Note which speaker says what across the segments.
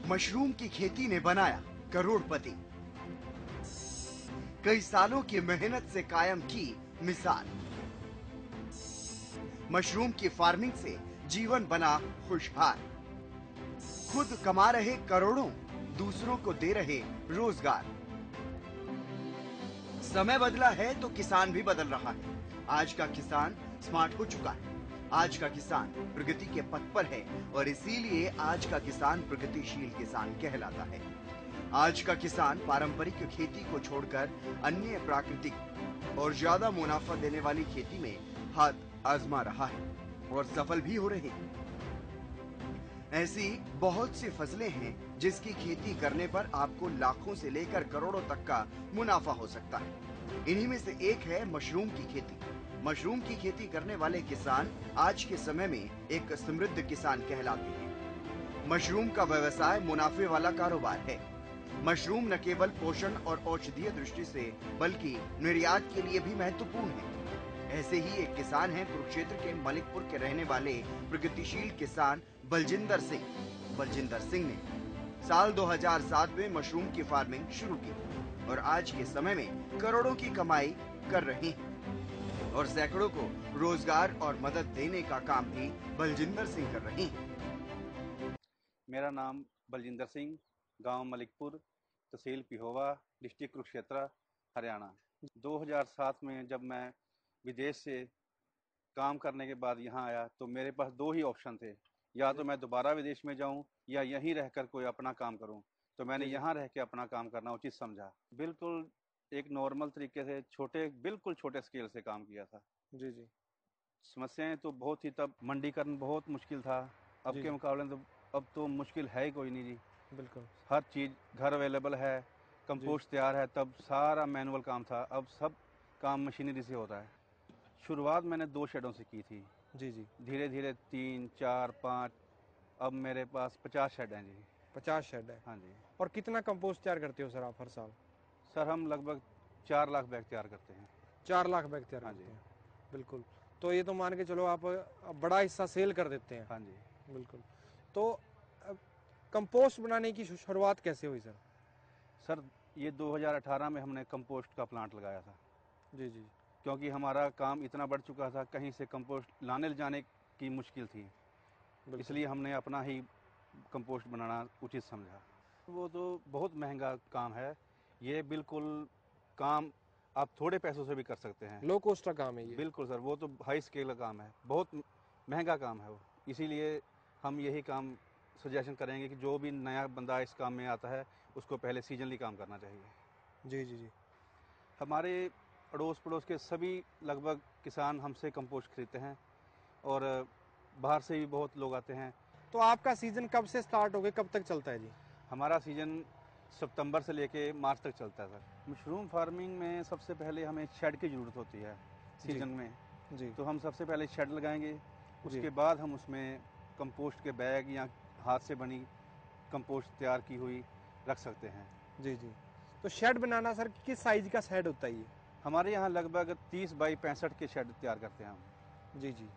Speaker 1: Mushroom की खेती ने बनाया करोड़पति। कई सालों की मेहनत से कायम की मिसाल। मशरूम की फार्मिंग से जीवन बना खुशहाल। खुद कमा रहे करोड़ों, दूसरों को दे रहे रोजगार। समय बदला है तो किसान भी बदल रहा है। आज का किसान स्मार्ट हो चुका है। आज का किसान प्रगति के पथ पर है और इसीलिए आज का किसान प्रगतिशील किसान कहलाता है। आज का किसान पारंपरिक खेती को छोड़कर अन्य प्राकृतिक और ज्यादा मुनाफा देने वाली खेती में हाथ आजमा रहा है और सफल भी हो रहे हैं। ऐसी बहुत सी फसलें हैं जिसकी खेती करने पर आपको लाखों से लेकर करोड़ों तक का मुनाफा हो सकता है। इन्हीं में से एक है मशरूम की खेती। मशरूम की खेती करने वाले किसान आज के समय में एक समृद्ध किसान कहलाते हैं। मशरूम का व्यवसाय मुनाफे वाला कारोबार है। मशरूम न केवल पोषण और औषधीय दृष्टि से बल्कि निर्यात के लिए भी महत्वपूर्ण है। ऐसे ही एक किसान हैं कुरुक्षेत्र के मलिकपुर के रहने वाले प्रगतिशील किसान बलजिंदर सिंह। बलजिंदर सिंह ने साल 2007 में मशरूम की फार्मिंग शुरू की और आज के समय में करोड़ों की कमाई कर रहे हैं और सैकड़ों को रोजगार और मदद देने का काम भी बलजिंदर सिंह कर रहे हैं।
Speaker 2: मेरा नाम बलजिंदर सिंह, गांव मलिकपुर, तहसील पिहोवा, डिस्ट्रिक्ट कुरुक्षेत्र, हरियाणा। 2007 में जब मैं विदेश से काम करने के बाद यहाँ आया तो मेरे पास दो ही ऑप्शन थे, या तो मैं दोबारा विदेश में जाऊँ या यहीं रहकर कोई अपना काम करूँ। तो मैंने यहाँ रह के अपना काम करना उचित समझा। बिल्कुल एक नॉर्मल तरीके से बिल्कुल छोटे स्केल से काम किया था।
Speaker 3: जी जी।
Speaker 2: समस्याएं तो बहुत ही, तब मंडीकरण बहुत मुश्किल था। अब के मुकाबले तो अब तो मुश्किल है ही कोई नहीं जी।
Speaker 3: बिल्कुल
Speaker 2: हर चीज़ घर अवेलेबल है, कंपोस्ट तैयार है। तब सारा मैनुअल काम था, अब सब काम मशीनरी से होता है। शुरुआत मैंने 2 शेडों से की थी।
Speaker 3: जी जी।
Speaker 2: धीरे धीरे 3, 4, 5, अब मेरे पास 50 शेड हैं जी।
Speaker 3: 50 शेड है।
Speaker 2: हाँ जी।
Speaker 3: और कितना कंपोस्ट तैयार करते हो सर आप हर साल?
Speaker 2: सर हम लगभग 4 लाख बैग तैयार करते हैं।
Speaker 3: 4 लाख बैग तैयार करते हैं। बिल्कुल। तो ये तो मान के चलो आप बड़ा हिस्सा सेल कर देते हैं।
Speaker 2: हाँ जी।
Speaker 3: बिल्कुल। तो कंपोस्ट बनाने की शुरुआत कैसे हुई सर?
Speaker 2: सर ये 2018 में हमने कंपोस्ट का प्लांट लगाया था।
Speaker 3: जी जी।
Speaker 2: क्योंकि हमारा काम इतना बढ़ चुका था, कहीं से कंपोस्ट लाने ले जाने की मुश्किल थी, इसलिए हमने अपना ही कंपोस्ट बनाना उचित समझा। वो तो बहुत महंगा काम है ये। बिल्कुल काम आप थोड़े पैसों से भी कर सकते हैं।
Speaker 3: लो कॉस्ट का काम है ये।
Speaker 2: बिल्कुल सर, वो तो हाई स्केल का काम है, बहुत महंगा काम है वो। इसीलिए हम यही काम सजेशन करेंगे कि जो भी नया बंदा इस काम में आता है उसको पहले सीजनली काम करना चाहिए।
Speaker 3: जी जी जी।
Speaker 2: हमारे अड़ोस पड़ोस के सभी लगभग किसान हमसे कंपोस्ट खरीदते हैं और बाहर से भी बहुत लोग आते हैं।
Speaker 3: तो आपका सीजन कब से स्टार्ट हो गया, कब तक चलता है जी?
Speaker 2: हमारा सीजन सितंबर से लेके मार्च तक चलता है सर। मशरूम फार्मिंग में सबसे पहले हमें शेड की ज़रूरत होती है सीजन में
Speaker 3: जी।
Speaker 2: तो हम सबसे पहले शेड लगाएंगे, उसके बाद हम उसमें कंपोस्ट के बैग या हाथ से बनी कंपोस्ट तैयार की हुई रख सकते हैं।
Speaker 3: जी जी। तो शेड बनाना सर किस साइज का शेड होता है ये?
Speaker 2: हमारे यहाँ लगभग 30 बाई 65 के शेड तैयार करते हैं हम।
Speaker 3: जी जी।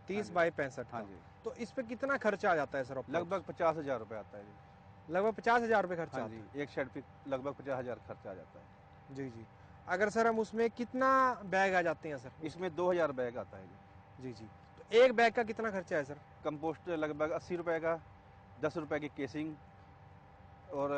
Speaker 3: 30 बाई 65।
Speaker 2: हाँ जी।
Speaker 3: तो इस पे कितना खर्चा आ जाता है सर?
Speaker 2: लगभग 50,000 रुपये आता है जी।
Speaker 3: लगभग 50,000 रुपये खर्चा?
Speaker 2: हाँ जी, एक शेड पे लगभग 50,000 खर्चा आ जाता है।
Speaker 3: जी जी। अगर सर हम उसमें कितना बैग आ जाते हैं सर?
Speaker 2: इसमें 2000 बैग आता है
Speaker 3: जी जी। तो एक बैग का कितना खर्चा है सर?
Speaker 2: कंपोस्ट लगभग 80 रुपये का, 10 रुपये की केसिंग और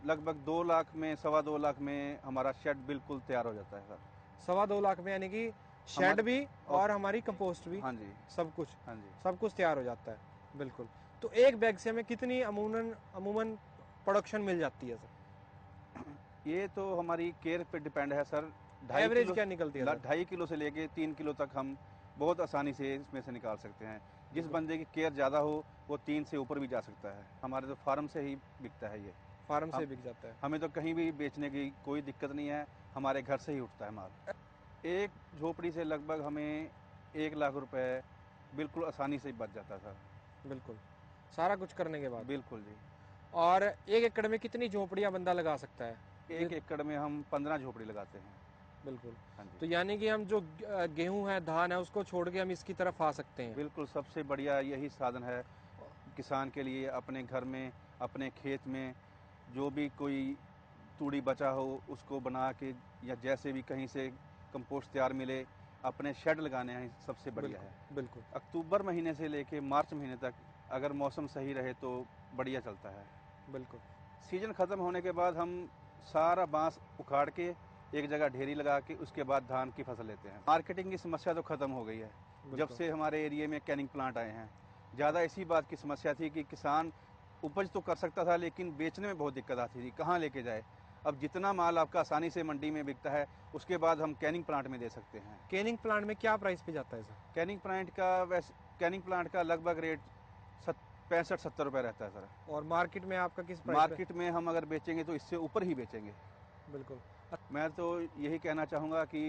Speaker 2: लगभग 2 लाख में, 2.25 लाख में हमारा शेड बिल्कुल तैयार हो जाता है सर।
Speaker 3: 2.25 लाख में यानी कि शेड भी और हमारी कंपोस्ट भी?
Speaker 2: हाँ जी।
Speaker 3: सब कुछ?
Speaker 2: हाँ जी।
Speaker 3: सब कुछ तैयार हो जाता है। बिल्कुल। तो एक बैग से हमें कितनी अमूमन प्रोडक्शन मिल जाती है सर?
Speaker 2: ये तो हमारी केयर पे डिपेंड है सर।
Speaker 3: एवरेज क्या निकलती है?
Speaker 2: 2.5 किलो से लेके 3 किलो तक हम बहुत आसानी से इसमें से निकाल सकते हैं। जिस बंदे की केयर ज़्यादा हो वो 3 से ऊपर भी जा सकता है। हमारे तो फार्म से ही बिकता है ये।
Speaker 3: फार्म से बिक जाता है?
Speaker 2: हमें तो कहीं भी बेचने की कोई दिक्कत नहीं है, हमारे घर से ही उठता है माल। एक झोपड़ी से लगभग हमें 1 लाख रुपए बिल्कुल आसानी से बच जाता है सर।
Speaker 3: बिल्कुल, सारा कुछ करने के बाद?
Speaker 2: बिल्कुल जी।
Speaker 3: और 1 एकड़ में कितनी झोपड़ियां बंदा लगा सकता है?
Speaker 2: 1 एकड़ में हम 15 झोपड़ी लगाते हैं।
Speaker 3: बिल्कुल।
Speaker 2: हाँ जी।
Speaker 3: तो यानी कि हम जो गेहूं है, धान है, उसको छोड़ के हम इसकी तरफ आ सकते हैं?
Speaker 2: बिल्कुल, सबसे बढ़िया यही साधन है किसान के लिए अपने घर में अपने खेत में जो भी कोई तूड़ी बचा हो उसको बना के या जैसे भी कहीं से कंपोस्ट तैयार मिले अपने शेड लगाने हैं, सबसे बढ़िया है।
Speaker 3: बिल्कुल
Speaker 2: अक्टूबर महीने से लेके मार्च महीने तक अगर मौसम सही रहे तो बढ़िया चलता है।
Speaker 3: बिल्कुल।
Speaker 2: सीजन ख़त्म होने के बाद हम सारा बांस उखाड़ के एक जगह ढेरी लगा के उसके बाद धान की फसल लेते हैं। मार्केटिंग की समस्या तो ख़त्म हो गई है जब से हमारे एरिया में कैनिंग प्लांट आए हैं। ज़्यादा इसी बात की समस्या थी कि किसान उपज तो कर सकता था लेकिन बेचने में बहुत दिक्कत आती थी, कहाँ लेके जाए। अब जितना माल आपका आसानी से मंडी में बिकता है उसके बाद हम कैनिंग प्लांट में दे सकते हैं।
Speaker 3: कैनिंग प्लांट में क्या प्राइस पे जाता है सर?
Speaker 2: कैनिंग प्लांट का लगभग रेट 65-70 रुपये रहता है सर।
Speaker 3: और मार्केट में आपका किस प्राइस
Speaker 2: मार्केट में हम अगर बेचेंगे तो इससे ऊपर ही बेचेंगे।
Speaker 3: बिल्कुल।
Speaker 2: मैं तो यही कहना चाहूँगा कि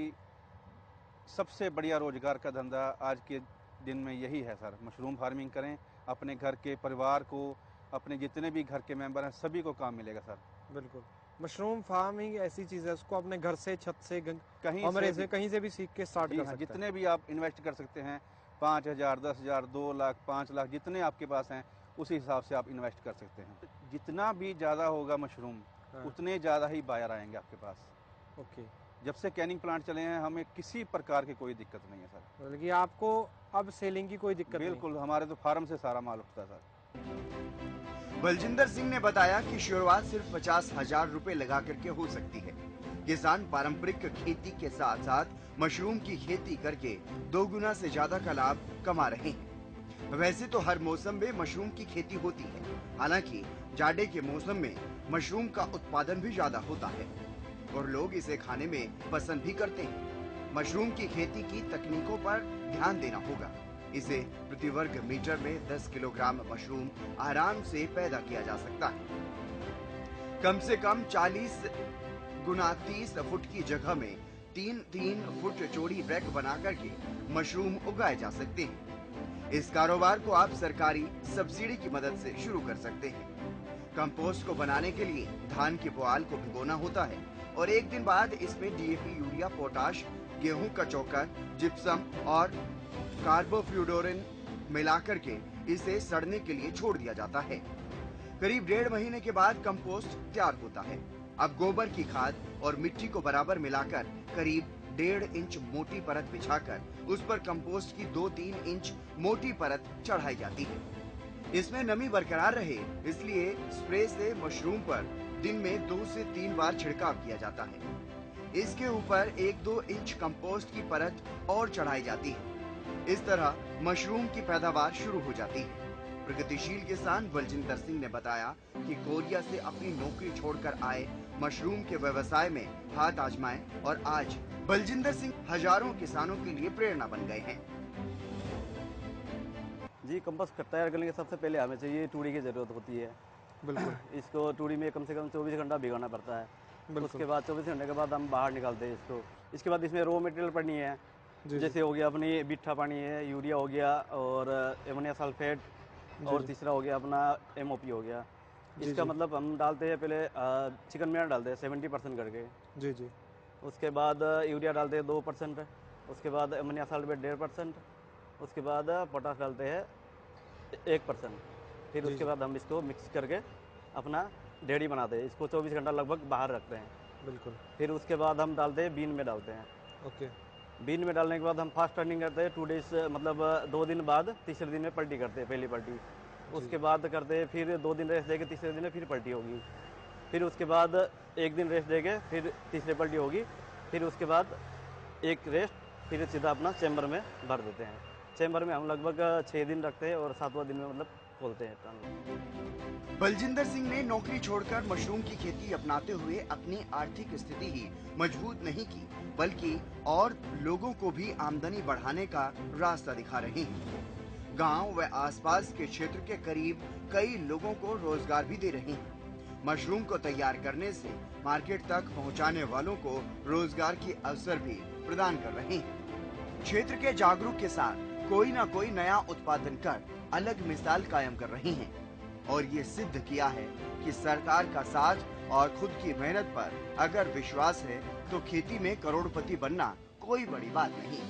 Speaker 2: सबसे बढ़िया रोजगार का धंधा आज के दिन में यही है सर। मशरूम फार्मिंग करें, अपने घर के परिवार को, अपने जितने भी घर के मेंबर हैं सभी को काम मिलेगा सर।
Speaker 3: बिल्कुल। मशरूम फार्मिंग ऐसी चीज़ है, उसको अपने घर से, छत से, कहीं से भी सीख के स्टार्ट कर सकते हैं।
Speaker 2: जितने भी आप इन्वेस्ट कर सकते हैं, 5,000, 10,000, 2 लाख, 5 लाख, जितने आपके पास हैं उसी हिसाब से आप इन्वेस्ट कर सकते हैं। जितना भी ज़्यादा होगा मशरूम उतने ज़्यादा ही बायर आएंगे आपके पास।
Speaker 3: ओके।
Speaker 2: जब से कैनिंग प्लांट चले हैं हमें किसी प्रकार की कोई दिक्कत नहीं है सर।
Speaker 3: मतलब कि आपको अब सेलिंग की कोई दिक्कत नहीं?
Speaker 2: बिल्कुल, हमारे तो फार्म से सारा माल उठता है सर।
Speaker 1: बलजिंदर सिंह ने बताया कि शुरुआत सिर्फ 50,000 रुपए लगा करके हो सकती है। किसान पारंपरिक खेती के साथ साथ मशरूम की खेती करके 2 गुना से ज्यादा का लाभ कमा रहे हैं। वैसे तो हर मौसम में मशरूम की खेती होती है, हालांकि जाड़े के मौसम में मशरूम का उत्पादन भी ज्यादा होता है और लोग इसे खाने में पसंद भी करते हैं। मशरूम की खेती की तकनीकों पर ध्यान देना होगा। इसे प्रति वर्ग मीटर में 10 किलोग्राम मशरूम आराम से पैदा किया जा सकता है। कम से कम 40 गुना 30 फुट की जगह में 3-3 फुट चौड़ी रैक बना करके मशरूम उगाए जा सकते हैं। इस कारोबार को आप सरकारी सब्सिडी की मदद से शुरू कर सकते हैं। कंपोस्ट को बनाने के लिए धान की पुआल को भिगोना होता है और एक दिन बाद इसमें डीएपी, यूरिया, पोटाश, गेहूं का चोकर, जिप्सम और कार्बोफ्यूडोरिन मिलाकर के इसे सड़ने के लिए छोड़ दिया जाता है। करीब 1.5 महीने के बाद कंपोस्ट तैयार होता है। अब गोबर की खाद और मिट्टी को बराबर मिलाकर करीब 1.5 इंच मोटी परत बिछाकर उस पर कंपोस्ट की 2-3 इंच मोटी परत चढ़ाई जाती है। इसमें नमी बरकरार रहे इसलिए स्प्रे से मशरूम पर दिन में 2 से 3 बार छिड़काव किया जाता है। इसके ऊपर 1-2 इंच कंपोस्ट की परत और चढ़ाई जाती है। इस तरह मशरूम की पैदावार शुरू हो जाती है। प्रगतिशील किसान बलजिंदर सिंह ने बताया कि कोरिया से अपनी नौकरी छोड़कर आए मशरूम के व्यवसाय में हाथ आजमाए और आज बलजिंदर सिंह हजारों किसानों के लिए प्रेरणा बन गए हैं।
Speaker 4: जी, कंपोस्ट तैयार करने के सबसे पहले हमें चाहिए तूड़ी की ज़रूरत होती है।
Speaker 3: बिल्कुल।
Speaker 4: इसको तूड़ी में कम से कम 24 घंटा भिगोना पड़ता है। उसके बाद 24 घंटे के बाद हम बाहर निकालते हैं इसको। इसके बाद इसमें रॉ मटेरियल पड़नी है, जैसे हो गया अपनी बिट्ठा पानी है, यूरिया हो गया और एमोनिया सल्फेट और तीसरा हो गया अपना MOP हो गया। इसका मतलब हम डालते हैं पहले चिकन मिनरल डालते हैं 70% करके।
Speaker 3: जी जी।
Speaker 4: उसके बाद यूरिया डालते हैं 2%, उसके बाद एमोनिया सल्फेट 1.5%, उसके बाद पोटाश डालते हैं 1%। फिर उसके बाद हम इसको मिक्स करके अपना ढेरी बनाते हैं। इसको 24 घंटा लगभग बाहर रखते हैं।
Speaker 3: बिल्कुल।
Speaker 4: फिर उसके बाद हम डालते हैं बीन में डालते हैं।
Speaker 3: ओके।
Speaker 4: बीन में डालने के बाद हम फास्ट टर्निंग करते हैं 2 डेज, मतलब 2 दिन बाद तीसरे दिन में पलटी करते हैं, पहली पलटी। उसके बाद करते हैं फिर 2 दिन रेस्ट देके तीसरे दिन में फिर पलटी होगी। फिर उसके बाद 1 दिन रेस्ट देके फिर तीसरे पलटी होगी। फिर उसके बाद 1 रेस्ट, फिर सीधा अपना चैम्बर में भर देते हैं। चैम्बर में हम लगभग 6 दिन रखते हैं और 7वां दिन में मतलब खोलते हैं टन।
Speaker 1: बलजिंदर सिंह ने नौकरी छोड़कर मशरूम की खेती अपनाते हुए अपनी आर्थिक स्थिति ही मजबूत नहीं की बल्कि और लोगों को भी आमदनी बढ़ाने का रास्ता दिखा रहे हैं। गांव व आसपास के क्षेत्र के करीब कई लोगों को रोजगार भी दे रहे हैं। मशरूम को तैयार करने से मार्केट तक पहुंचाने वालों को रोजगार की अवसर भी प्रदान कर रहे हैं। क्षेत्र के जागरूक किसान कोई न कोई नया उत्पादन कर अलग मिसाल कायम कर रहे हैं और ये सिद्ध किया है कि सरकार का साथ और खुद की मेहनत पर अगर विश्वास है तो खेती में करोड़पति बनना कोई बड़ी बात नहीं।